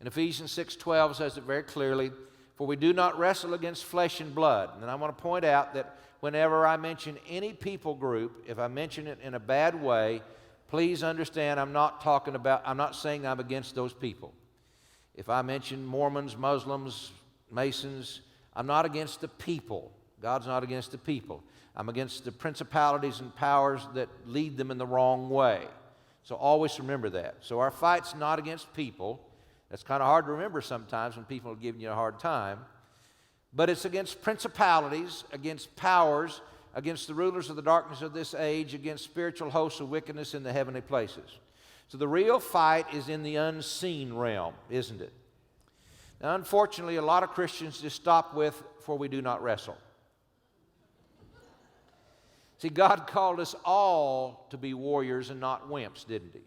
And Ephesians 6:12 says it very clearly, for we do not wrestle against flesh and blood. And I want to point out that whenever I mention any people group, if I mention it in a bad way, please understand I'm not saying I'm against those people. If I mention Mormons, Muslims, Masons, I'm not against the people. God's not against the people. I'm against the principalities and powers that lead them in the wrong way. So always remember that. So our fight's not against people. That's kind of hard to remember sometimes when people are giving you a hard time. But it's against principalities, against powers, against the rulers of the darkness of this age, against spiritual hosts of wickedness in the heavenly places. So the real fight is in the unseen realm, isn't it? Now, unfortunately, a lot of Christians just stop with, for we do not wrestle. See, God called us all to be warriors and not wimps, didn't He?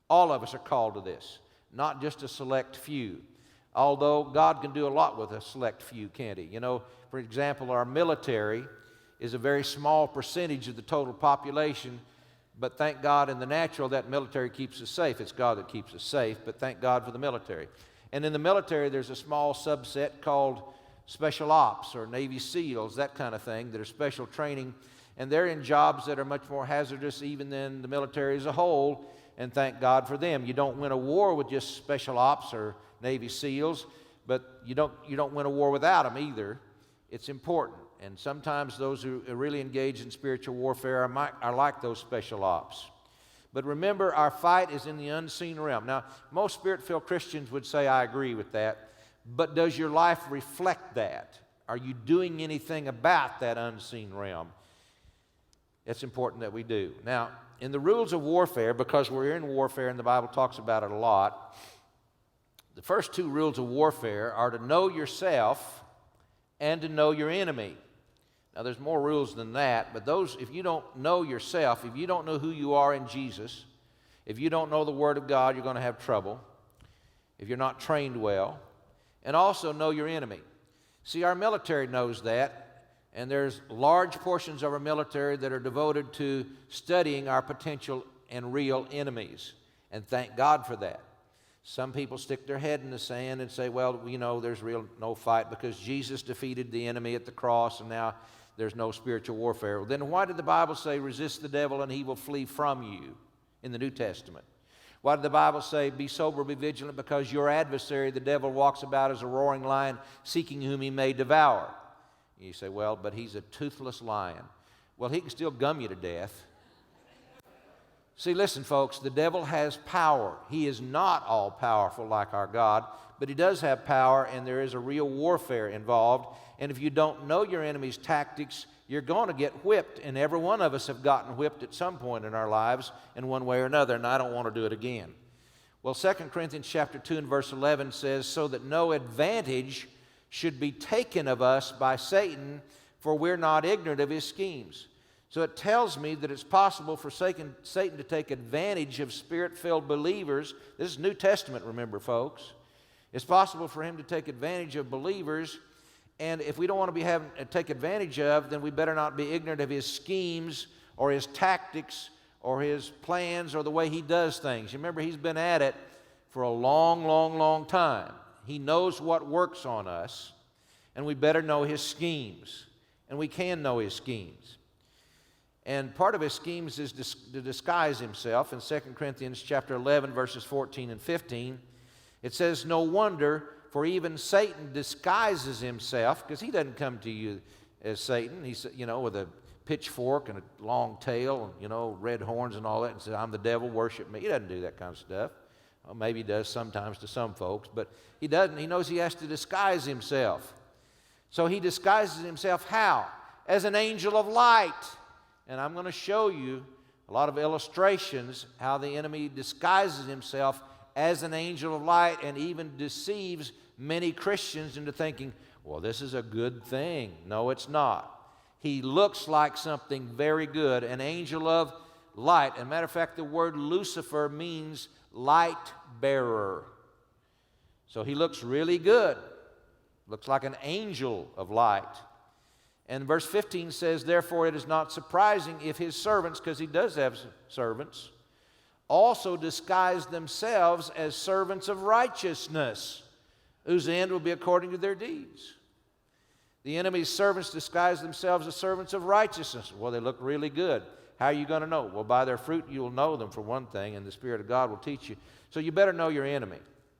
All of us are called to this, not just a select few. Although God can do a lot with a select few, can't He? You know, for example, our military is a very small percentage of the total population, but thank God in the natural that military keeps us safe. It's God that keeps us safe, but thank God for the military. And in the military, there's a small subset called Special Ops or Navy SEALs, that kind of thing, that are special training. And they're in jobs that are much more hazardous even than the military as a whole, and thank God for them. You don't win a war with just Special Ops or Navy SEALs, but you don't win a war without them either. It's important. And sometimes those who are really engaged in spiritual warfare are like those Special Ops. But remember, our fight is in the unseen realm. Now, most Spirit-filled Christians would say, I agree with that. But does your life reflect that? Are you doing anything about that unseen realm? It's important that we do. Now, in the rules of warfare, because we're in warfare and the Bible talks about it a lot, the first two rules of warfare are to know yourself and to know your enemy. Now, there's more rules than that, but those, if you don't know yourself, if you don't know who you are in Jesus, if you don't know the Word of God, you're going to have trouble if you're not trained well. And also know your enemy. See, our military knows that, and there's large portions of our military that are devoted to studying our potential and real enemies, and thank God for that. Some people stick their head in the sand and say, well, you know, there's no fight because Jesus defeated the enemy at the cross, and now there's no spiritual warfare. Well, then why did the Bible say, resist the devil and he will flee from you in the New Testament? Why did the Bible say, be sober, be vigilant, because your adversary, the devil, walks about as a roaring lion, seeking whom he may devour? You say, well, but he's a toothless lion. Well, he can still gum you to death. See, listen, folks, the devil has power. He is not all-powerful like our God, but he does have power, and there is a real warfare involved. And if you don't know your enemy's tactics, you're going to get whipped, and every one of us have gotten whipped at some point in our lives in one way or another, and I don't want to do it again. Well, 2 Corinthians chapter 2 and verse 11 says, so that no advantage should be taken of us by Satan, for we're not ignorant of his schemes. So it tells me that it's possible for Satan to take advantage of Spirit-filled believers. This is New Testament, remember, folks. It's possible for him to take advantage of believers, and if we don't want to be take advantage of, then we better not be ignorant of his schemes or his tactics or his plans or the way he does things. You remember, he's been at it for a long, long, long time. He knows what works on us, and we better know his schemes, and we can know his schemes. And part of his schemes is to disguise himself. In 2 Corinthians chapter 11, verses 14 and 15, it says, no wonder, for even Satan disguises himself, because he doesn't come to you as Satan. He's, you know, with a pitchfork and a long tail and, you know, red horns and all that, and says, I'm the devil, worship me. He doesn't do that kind of stuff. Well, maybe he does sometimes to some folks, but he doesn't. He knows he has to disguise himself. So he disguises himself how? As an angel of light. And I'm going to show you a lot of illustrations how the enemy disguises himself as an angel of light and even deceives many Christians into thinking, well, this is a good thing. No, it's not. He looks like something very good, an angel of light. As a matter of fact, the word Lucifer means light bearer. So he looks really good. Looks like an angel of light. And verse 15 says, therefore it is not surprising if his servants, because he does have servants, also disguise themselves as servants of righteousness, whose end will be according to their deeds. The enemy's servants disguise themselves as servants of righteousness. Well, they look really good. How are you going to know? Well, by their fruit you will know them, for one thing, and the Spirit of God will teach you. So you better know your enemy.